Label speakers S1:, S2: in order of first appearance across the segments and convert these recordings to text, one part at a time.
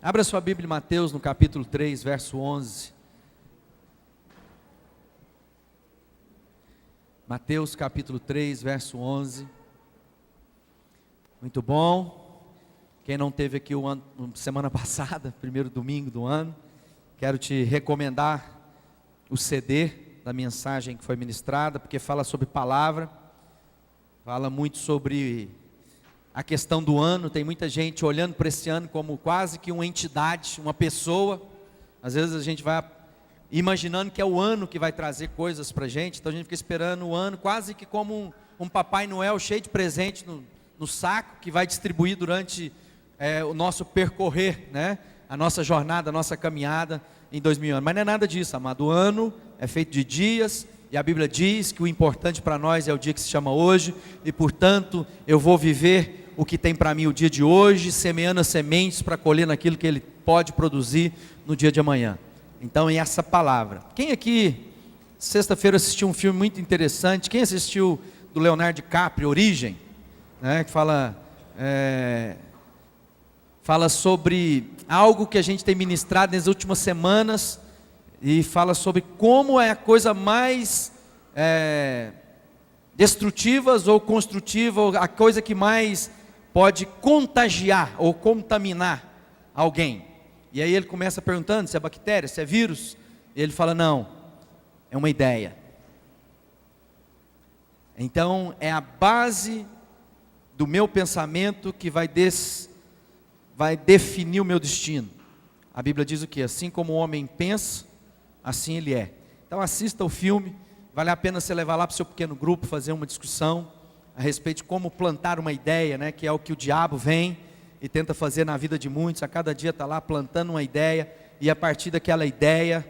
S1: Abra sua Bíblia em Mateus, no capítulo 3, verso 11. Mateus, capítulo 3, verso 11. Muito bom. Quem não teve aqui semana passada, primeiro domingo do ano, quero te recomendar o CD da mensagem que foi ministrada, porque fala sobre palavra, fala muito sobre a questão do ano. Tem muita gente olhando para esse ano como quase que uma entidade, uma pessoa. Às vezes a gente vai imaginando que é o ano que vai trazer coisas para a gente, então a gente fica esperando o ano quase que como um Papai Noel cheio de presente no saco, que vai distribuir durante o nosso percorrer, né? A nossa jornada, a nossa caminhada em 2000 anos. Mas não é nada disso, amado. O ano é feito de dias, e a Bíblia diz que o importante para nós é o dia que se chama hoje, e portanto eu vou viver o que tem para mim o dia de hoje, semeando as sementes para colher naquilo que Ele pode produzir no dia de amanhã. Então é essa palavra. Quem aqui, sexta-feira, assistiu um filme muito interessante? Quem assistiu do Leonardo DiCaprio, Origem? Que fala sobre algo que a gente tem ministrado nas últimas semanas, e fala sobre como é a coisa mais destrutiva ou construtiva, ou a coisa que mais pode contagiar ou contaminar alguém. E aí ele começa perguntando se é bactéria, se é vírus, e ele fala: não, é uma ideia. Então é a base do meu pensamento que vai definir o meu destino. A Bíblia diz o quê? Assim como o homem pensa, assim ele é. Então assista o filme, vale a pena você levar lá para o seu pequeno grupo, fazer uma discussão a respeito de como plantar uma ideia, né? Que é o que o diabo vem e tenta fazer na vida de muitos. A cada dia está lá plantando uma ideia, e a partir daquela ideia,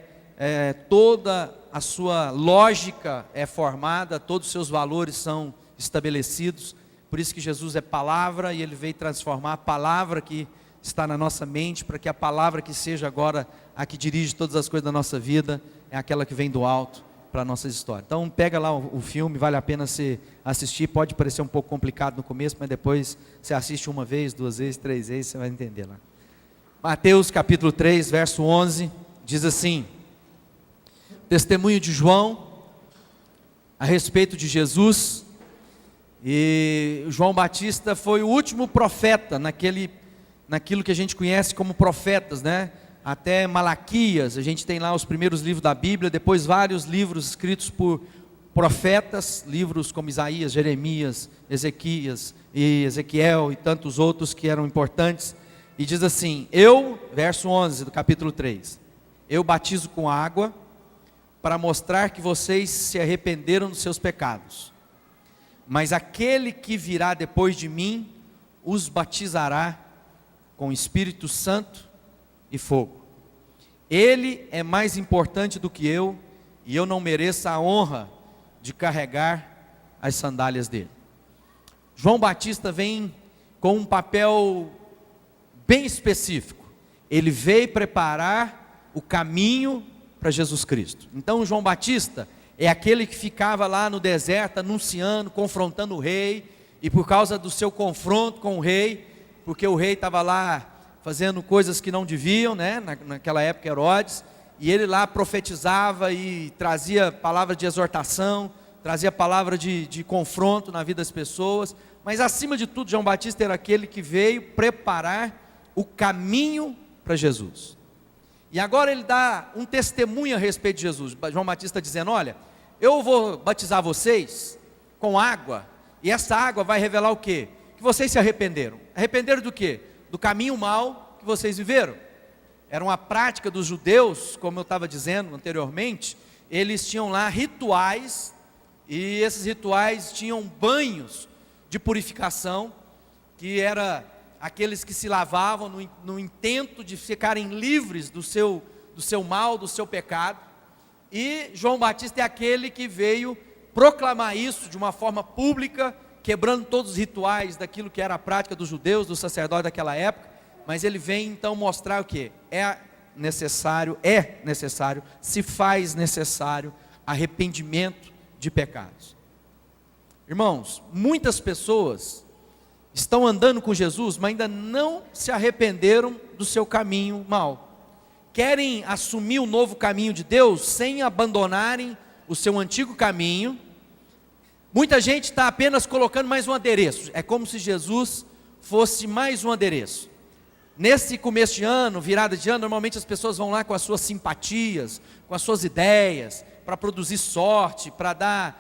S1: toda a sua lógica é formada, todos os seus valores são estabelecidos. Por isso que Jesus é palavra, e Ele veio transformar a palavra que está na nossa mente, para que a palavra que seja agora a que dirige todas as coisas da nossa vida, é aquela que vem do alto para a nossa história. Então pega lá o filme, vale a pena você assistir. Pode parecer um pouco complicado no começo, mas depois você assiste uma vez, duas vezes, três vezes, você vai entender lá. Mateus capítulo 3, verso 11, diz assim: testemunho de João a respeito de Jesus. E João Batista foi o último profeta naquilo que a gente conhece como profetas, né? Até Malaquias, a gente tem lá os primeiros livros da Bíblia, depois vários livros escritos por profetas, livros como Isaías, Jeremias, Ezequias e Ezequiel e tantos outros que eram importantes. E diz assim: verso 11 do capítulo 3, eu batizo com água para mostrar que vocês se arrependeram dos seus pecados, mas aquele que virá depois de mim os batizará com Espírito Santo e fogo. Ele é mais importante do que eu, e eu não mereço a honra de carregar as sandálias dele. João Batista vem com um papel bem específico. Ele veio preparar o caminho para Jesus Cristo. Então João Batista é aquele que ficava lá no deserto anunciando, confrontando o rei, e por causa do seu confronto com o rei, porque o rei estava lá fazendo coisas que não deviam, né? Naquela época Herodes, e ele lá profetizava e trazia palavra de exortação, trazia palavra de confronto na vida das pessoas. Mas acima de tudo, João Batista era aquele que veio preparar o caminho para Jesus. E agora ele dá um testemunho a respeito de Jesus. João Batista dizendo: olha, eu vou batizar vocês com água, e essa água vai revelar o quê? Que vocês se arrependeram. Arrependeram do quê? Do caminho mau que vocês viveram. Era uma prática dos judeus, como eu estava dizendo anteriormente. Eles tinham lá rituais, e esses rituais tinham banhos de purificação, que era aqueles que se lavavam no intento de ficarem livres do seu mal, do seu pecado. E João Batista é aquele que veio proclamar isso de uma forma pública, quebrando todos os rituais daquilo que era a prática dos judeus, dos sacerdotes daquela época. Mas ele vem então mostrar o que? É necessário, se faz necessário arrependimento de pecados. Irmãos, muitas pessoas estão andando com Jesus, mas ainda não se arrependeram do seu caminho mau. Querem assumir o novo caminho de Deus sem abandonarem o seu antigo caminho. Muita gente está apenas colocando mais um adereço. É como se Jesus fosse mais um adereço. Nesse começo de ano, virada de ano, normalmente as pessoas vão lá com as suas simpatias, com as suas ideias, para produzir sorte, para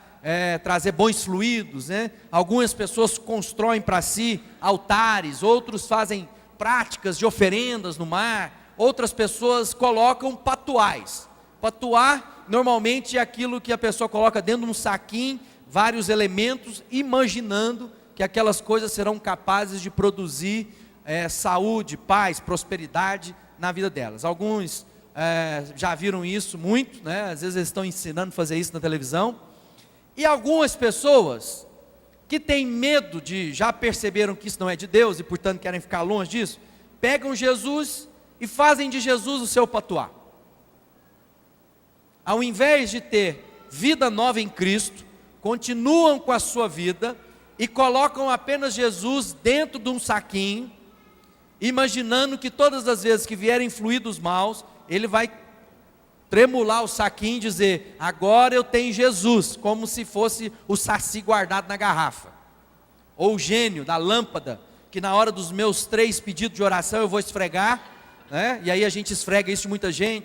S1: trazer bons fluidos, né? Algumas pessoas constroem para si altares, outros fazem práticas de oferendas no mar, outras pessoas colocam patuais. Patuar normalmente é aquilo que a pessoa coloca dentro de um saquinho, vários elementos, imaginando que aquelas coisas serão capazes de produzir saúde, paz, prosperidade na vida delas. Alguns já viram isso muito, né? Às vezes eles estão ensinando a fazer isso na televisão. E algumas pessoas que têm medo já perceberam que isso não é de Deus e portanto querem ficar longe disso, pegam Jesus e fazem de Jesus o seu patuá. Ao invés de ter vida nova em Cristo, continuam com a sua vida e colocam apenas Jesus dentro de um saquinho, imaginando que todas as vezes que vierem fluidos maus, ele vai tremular o saquinho e dizer: agora eu tenho Jesus, como se fosse o saci guardado na garrafa, ou o gênio da lâmpada, que na hora dos meus 3 pedidos de oração eu vou esfregar, né? E aí a gente esfrega isso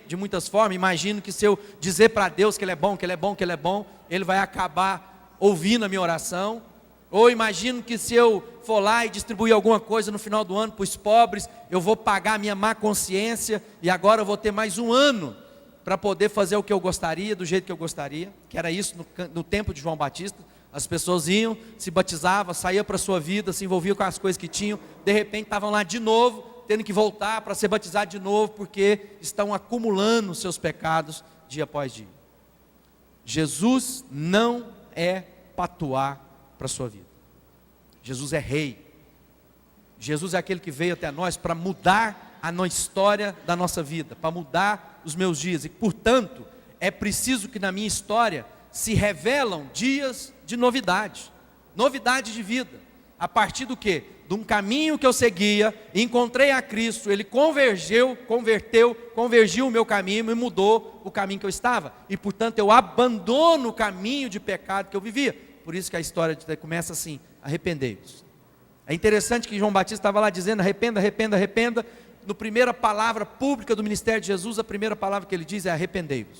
S1: de muitas formas. Imagino que se eu dizer para Deus que Ele é bom, que Ele é bom, que Ele é bom, Ele vai acabar ouvindo a minha oração. Ou imagino que se eu for lá e distribuir alguma coisa no final do ano para os pobres, eu vou pagar a minha má consciência, e agora eu vou ter mais um ano para poder fazer o que eu gostaria, do jeito que eu gostaria, que era isso no tempo de João Batista. As pessoas iam, se batizavam, saíam para a sua vida, se envolviam com as coisas que tinham, de repente estavam lá de novo, tendo que voltar para ser batizado de novo, porque estão acumulando os seus pecados dia após dia. Jesus não é patuá para a sua vida. Jesus é rei. Jesus é aquele que veio até nós para mudar a história da nossa vida, para mudar os meus dias, e portanto é preciso que na minha história se revelam dias de novidade de vida, a partir do quê? De um caminho que eu seguia, encontrei a Cristo, Ele convergiu o meu caminho e mudou o caminho que eu estava, e portanto eu abandono o caminho de pecado que eu vivia. Por isso que a história começa assim: arrependei-vos. É interessante que João Batista estava lá dizendo: arrependa, arrependa, arrependa. No primeira palavra pública do ministério de Jesus, a primeira palavra que ele diz é: arrependei-vos.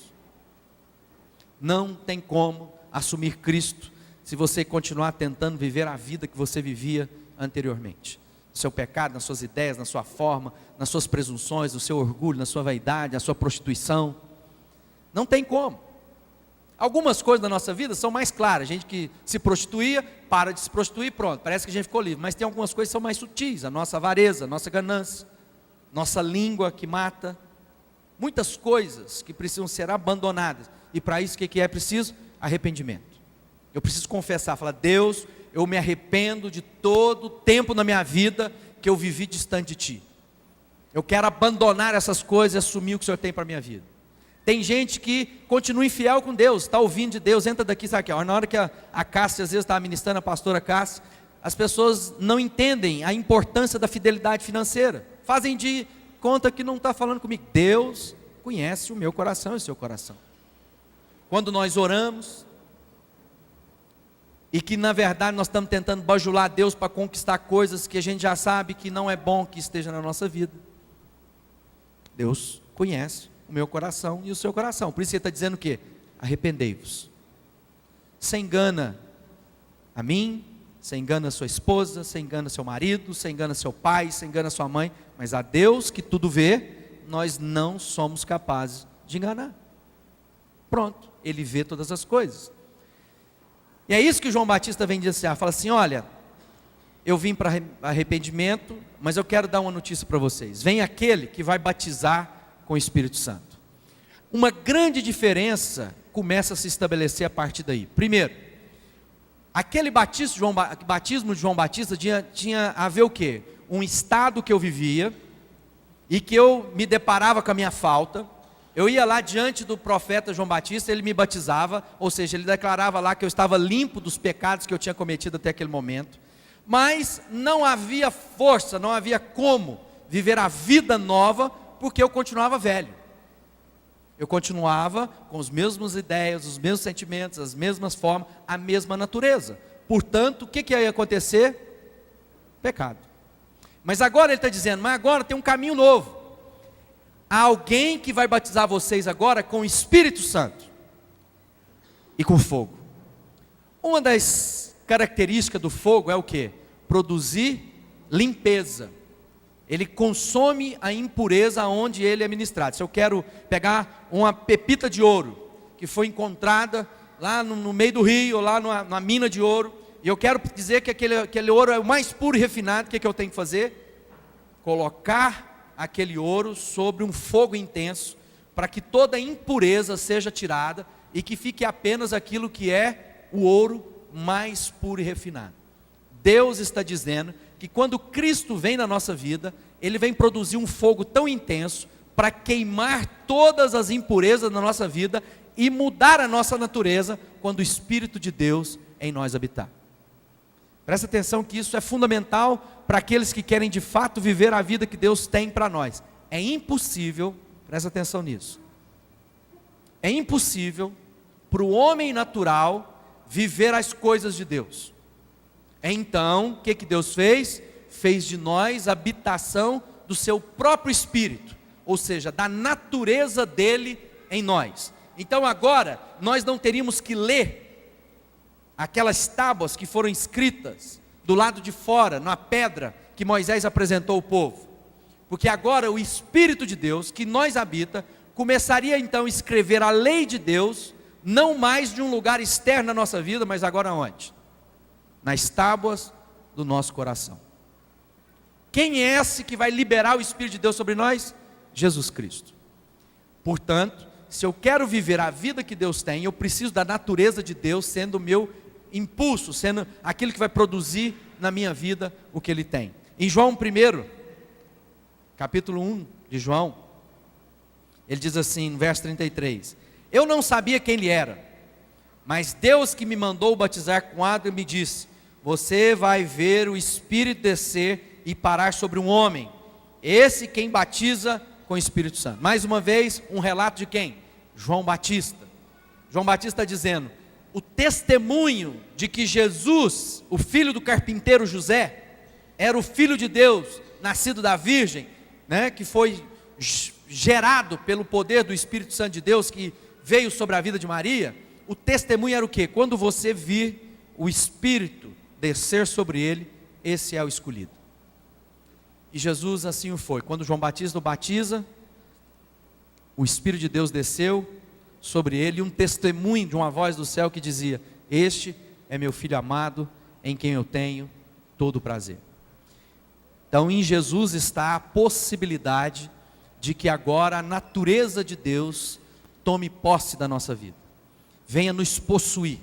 S1: Não tem como assumir Cristo se você continuar tentando viver a vida que você vivia anteriormente. No seu pecado, nas suas ideias, na sua forma, nas suas presunções, no seu orgulho, na sua vaidade, na sua prostituição. Não tem como. Algumas coisas da nossa vida são mais claras. Gente que se prostituía, para de se prostituir, pronto, parece que a gente ficou livre. Mas tem algumas coisas que são mais sutis: a nossa avareza, a nossa ganância, nossa língua que mata. Muitas coisas que precisam ser abandonadas. E para isso o que é preciso? Arrependimento. Eu preciso confessar, falar: Deus, eu me arrependo de todo o tempo na minha vida que eu vivi distante de Ti. Eu quero abandonar essas coisas e assumir o que o Senhor tem para a minha vida. Tem gente que continua infiel com Deus, está ouvindo de Deus, entra daqui, sabe aqui, na hora que a Cássia às vezes está ministrando, a pastora Cássia, as pessoas não entendem a importância da fidelidade financeira, fazem de conta que não está falando comigo. Deus conhece o meu coração e o seu coração. Quando nós oramos, e que na verdade nós estamos tentando bajular Deus para conquistar coisas que a gente já sabe que não é bom que esteja na nossa vida, Deus conhece o meu coração e o seu coração. Por isso ele está dizendo o quê? Arrependei-vos. Você engana a mim, você engana a sua esposa, você engana seu marido, você engana seu pai, você engana sua mãe, mas a Deus que tudo vê, nós não somos capazes de enganar. Pronto, Ele vê todas as coisas. E é isso que João Batista vem dizer, fala assim: olha, eu vim para arrependimento, mas eu quero dar uma notícia para vocês. Vem aquele que vai batizar com o Espírito Santo. Uma grande diferença começa a se estabelecer a partir daí. Primeiro, aquele batismo de João Batista tinha a ver o quê? Um estado que eu vivia, e que eu me deparava com a minha falta. Eu ia lá diante do profeta João Batista, ele me batizava, ou seja, ele declarava lá que eu estava limpo dos pecados que eu tinha cometido até aquele momento. mas não havia força, não havia como viver a vida nova, porque eu continuava velho. Eu continuava com as mesmas ideias, os mesmos sentimentos, as mesmas formas, a mesma natureza. Portanto, o que ia acontecer? Pecado. Mas agora ele está dizendo, mas agora tem um caminho novo. Há alguém que vai batizar vocês agora com o Espírito Santo e com fogo. Uma das características do fogo é o quê? Produzir limpeza. Ele consome a impureza onde ele é ministrado. Se eu quero pegar uma pepita de ouro, que foi encontrada lá no meio do rio, ou lá na mina de ouro, e eu quero dizer que aquele ouro é o mais puro e refinado, o que eu tenho que fazer? Colocar aquele ouro sobre um fogo intenso, para que toda a impureza seja tirada, e que fique apenas aquilo que é o ouro mais puro e refinado. Deus está dizendo que quando Cristo vem na nossa vida, Ele vem produzir um fogo tão intenso, para queimar todas as impurezas na nossa vida, e mudar a nossa natureza, quando o Espírito de Deus em nós habitar. Presta atenção que isso é fundamental, para aqueles que querem de fato viver a vida que Deus tem para nós. É impossível, presta atenção nisso, é impossível para o homem natural viver as coisas de Deus. Então, o que Deus fez? Fez de nós a habitação do seu próprio Espírito, ou seja, da natureza dele em nós. Então agora, nós não teríamos que ler aquelas tábuas que foram escritas do lado de fora, na pedra que Moisés apresentou ao povo, porque agora o Espírito de Deus, que nós habita, começaria então a escrever a lei de Deus, não mais de um lugar externo na nossa vida, mas agora onde? Nas tábuas do nosso coração. Quem é esse que vai liberar o Espírito de Deus sobre nós? Jesus Cristo. Portanto, se eu quero viver a vida que Deus tem, eu preciso da natureza de Deus sendo o meu impulso, sendo aquilo que vai produzir na minha vida o que Ele tem. Em João 1, capítulo 1 de João, ele diz assim, no verso 33, eu não sabia quem Ele era, mas Deus que me mandou batizar com água me disse, você vai ver o Espírito descer e parar sobre um homem, esse quem batiza com o Espírito Santo. Mais uma vez, um relato de quem? João Batista. João Batista está dizendo, o testemunho de que Jesus, o filho do carpinteiro José, era o Filho de Deus, nascido da Virgem, que foi gerado pelo poder do Espírito Santo de Deus, que veio sobre a vida de Maria. O testemunho era o quê? Quando você vir o Espírito descer sobre ele, esse é o escolhido. E Jesus assim o foi. Quando João Batista o batiza, o Espírito de Deus desceu sobre ele, e um testemunho de uma voz do céu que dizia, este é meu Filho amado, em quem eu tenho todo o prazer. Então em Jesus está a possibilidade de que agora a natureza de Deus tome posse da nossa vida, venha nos possuir.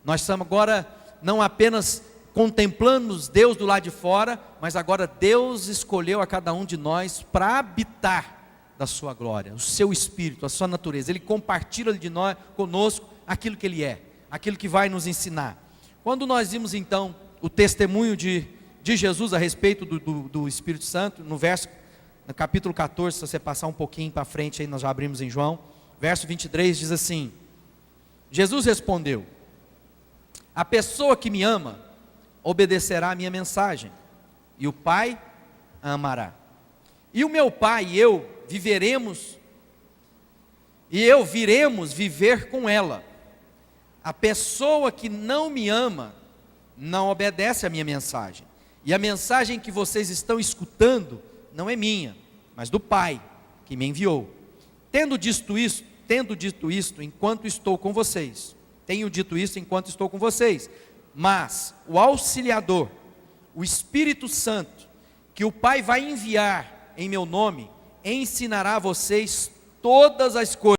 S1: Nós estamos agora não apenas contemplando Deus do lado de fora, mas agora Deus escolheu a cada um de nós para habitar da sua glória, o seu Espírito, a sua natureza. Ele compartilha de nós, conosco, aquilo que Ele é, aquilo que vai nos ensinar. Quando nós vimos então o testemunho de Jesus a respeito do Espírito Santo, no capítulo 14, se você passar um pouquinho para frente, aí nós já abrimos em João, verso 23 diz assim, Jesus respondeu, a pessoa que me ama, obedecerá a minha mensagem, e o Pai a amará, e o meu Pai e eu viremos viver com ela. A pessoa que não me ama, não obedece a minha mensagem, e a mensagem que vocês estão escutando, não é minha, mas do Pai, que me enviou. Tendo dito isto, enquanto estou com vocês, mas o Auxiliador, o Espírito Santo, que o Pai vai enviar em meu nome, ensinará a vocês todas as coisas